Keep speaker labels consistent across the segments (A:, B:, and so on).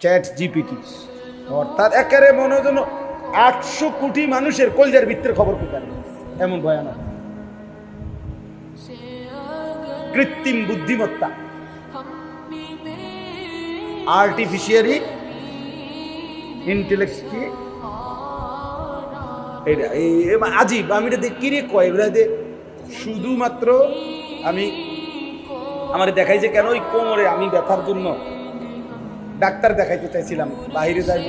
A: Chat GPT, অর্থাৎ একেবারে মনে যেন 800 কোটি মানুষের কলজার ভিতরের খবর পেতেন, এমন ভয়ানক কৃত্রিম বুদ্ধিমত্তা, আর্টিফিশিয়ালি ইন্টেলেক্ট কি আজিব। আমি এটা কিরে কয় এগুলা শুধুমাত্র আমি আমার দেখাই যে কেন ওই কোমরে আমি ব্যথার জন্য ডাক্তার দেখাইতে চাইছিলাম, বাইরে যাইব।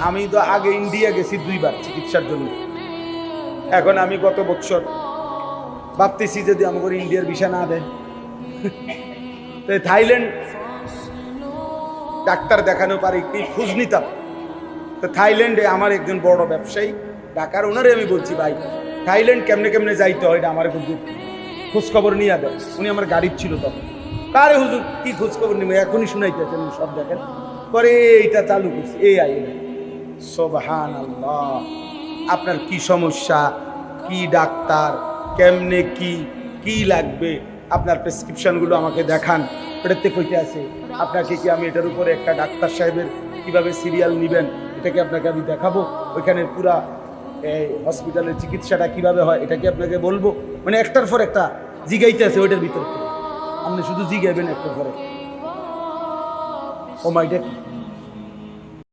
A: আমি তো আগে ইন্ডিয়া গেছি 2 বার চিকিৎসার জন্য। এখন আমি গত বছর ভাবতেছি যদি আমাকে ইন্ডিয়ার ভিসা না দেয় তো থাইল্যান্ড ডাক্তার দেখানো পারি কি খোঁজ নিতাম। তো থাইল্যান্ডে আমার একজন বড় ব্যবসায়ী ঢাকার, ওনারে আমি বলছি ভাই থাইল্যান্ড কেমনে কেমনে যাইতে হয় এটা আমার কিন্তু খোঁজখবর নিয়ে দেয়। উনি আমার গাড়ির ছিল তখন। কারে হুজুর কি খোঁজখবর নিবে এখনই শুনাইতেছেন সব দেখেন। পরে এইটা চালু করছি এই আইন। সুবহানাল্লাহ, আপনার কি সমস্যা, কি ডাক্তার, কেমনে কি কি লাগবে, আপনার প্রেসক্রিপশনগুলো আমাকে দেখান। এটাতে কইতে আছে আপনাকে কি আমি এটার উপরে একটা ডাক্তার সাহেবের কিভাবে সিরিয়াল নেবেন এটাকে আপনাকে আমি দেখাবো, ওইখানে পুরা এই হসপিটালের চিকিৎসাটা কিভাবে হয় এটা কি আপনাকে বলবো। মানে একটার পর একটা জিগাইতে আছে ওইটার ভিতর থেকে, আপনি শুধু জিগাইবেন একটার পরে। ও মাইটা